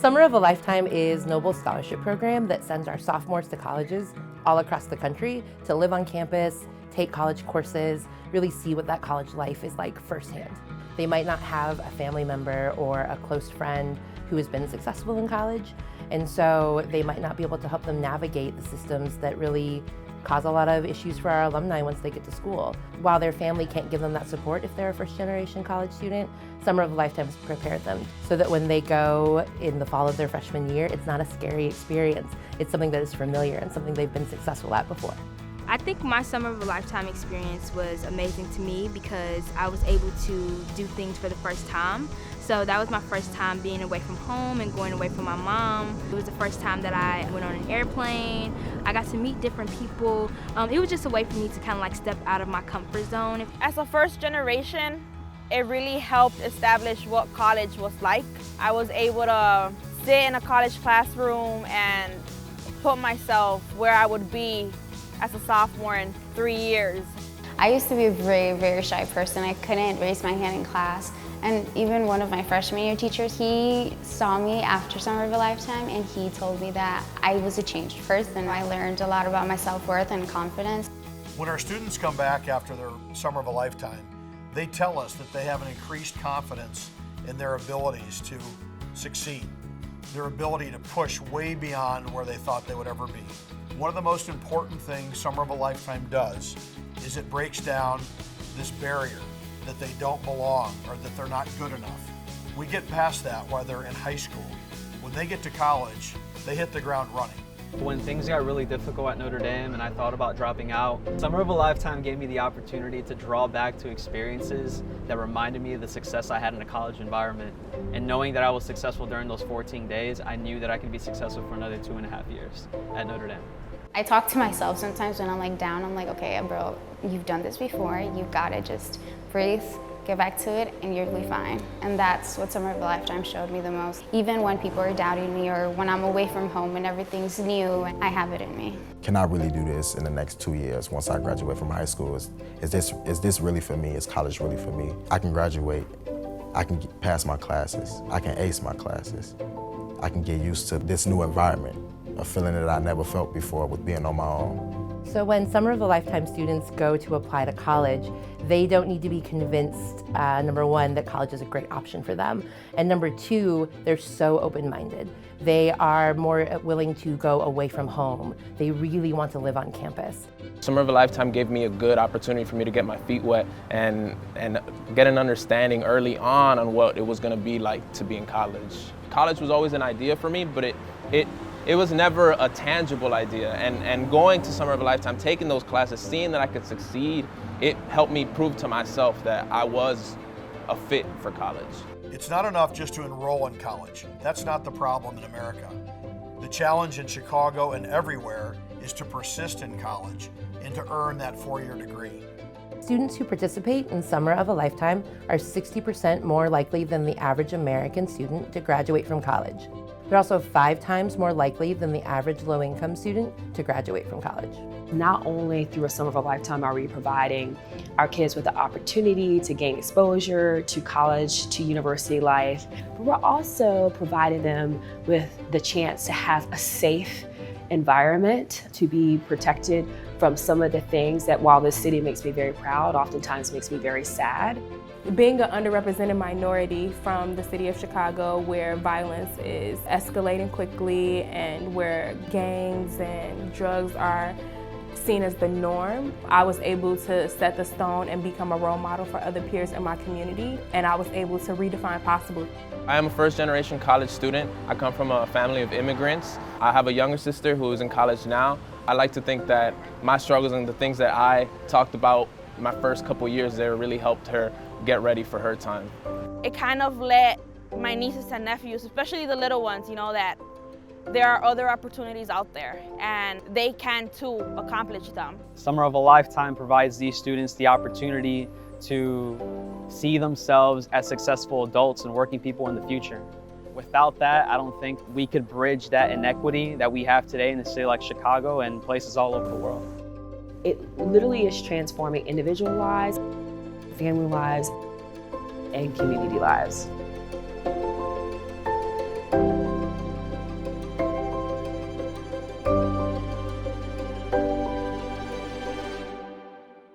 Summer of a Lifetime is Noble's scholarship program that sends our sophomores to colleges all across the country to live on campus, take college courses, really see what that college life is like firsthand. They might not have a family member or a close friend who has been successful in college, and so they might not be able to help them navigate the systems that really cause a lot of issues for our alumni once they get to school. While their family can't give them that support if they're a first-generation college student, Summer of a Lifetime has prepared them so that when they go in the fall of their freshman year, it's not a scary experience. It's something that is familiar and something they've been successful at before. I think my Summer of a Lifetime experience was amazing to me because I was able to do things for the first time. So that was my first time being away from home and going away from my mom. It was the first time that I went on an airplane. I got to meet different people. It was just a way for me to kind of like step out of my comfort zone. As a first generation, it really helped establish what college was like. I was able to sit in a college classroom and put myself where I would be as a sophomore in 3 years. I used to be a very shy person. I couldn't raise my hand in class. And even one of my freshman year teachers, he saw me after Summer of a Lifetime and he told me that I was a changed person. I learned a lot about my self-worth and confidence. When our students come back after their Summer of a Lifetime, they tell us that they have an increased confidence in their abilities to succeed, their ability to push way beyond where they thought they would ever be. One of the most important things Summer of a Lifetime does is it breaks down this barrier that they don't belong or that they're not good enough. We get past that while they're in high school. When they get to college, they hit the ground running. When things got really difficult at Notre Dame and I thought about dropping out, Summer of a Lifetime gave me the opportunity to draw back to experiences that reminded me of the success I had in a college environment. And knowing that I was successful during those 14 days, I knew that I could be successful for another 2.5 years at Notre Dame. I talk to myself sometimes when I'm like down. I'm like, okay, bro, you've done this before. You've got to just breathe, get back to it, and you'll be fine. And that's what Summer of a Lifetime showed me the most. Even when people are doubting me or when I'm away from home and everything's new, I have it in me. Can I really do this in the next 2 years once I graduate from high school? Is this really for me? Is college really for me? I can graduate. I can pass my classes. I can ace my classes. I can get used to this new environment, a feeling that I never felt before with being on my own. So when Summer of a Lifetime students go to apply to college, they don't need to be convinced, number one, that college is a great option for them, and number two, they're so open-minded. They are more willing to go away from home. They really want to live on campus. Summer of a Lifetime gave me a good opportunity for me to get my feet wet and get an understanding early on what it was going to be like to be in college. College was always an idea for me, but it was never a tangible idea, and going to Summer of a Lifetime, taking those classes, seeing that I could succeed, it helped me prove to myself that I was a fit for college. It's not enough just to enroll in college. That's not the problem in America. The challenge in Chicago and everywhere is to persist in college and to earn that 4-year degree. Students who participate in Summer of a Lifetime are 60% more likely than the average American student to graduate from college. They're also 5 times more likely than the average low-income student to graduate from college. Not only through a Summer of a Lifetime are we providing our kids with the opportunity to gain exposure to college, to university life, but we're also providing them with the chance to have a safe environment, to be protected from some of the things that, while this city makes me very proud, oftentimes makes me very sad. Being an underrepresented minority from the city of Chicago, where violence is escalating quickly and where gangs and drugs are seen as the norm, I was able to set the stone and become a role model for other peers in my community, and I was able to redefine possible. I am a first-generation college student. I come from a family of immigrants. I have a younger sister who is in college now. I like to think that my struggles and the things that I talked about my first couple years there really helped her get ready for her time. It kind of let my nieces and nephews, especially the little ones, know that there are other opportunities out there and they can too accomplish them. Summer of a Lifetime provides these students the opportunity to see themselves as successful adults and working people in the future. Without that, I don't think we could bridge that inequity that we have today in a city like Chicago and places all over the world. It literally is transforming individual lives, family lives, and community lives.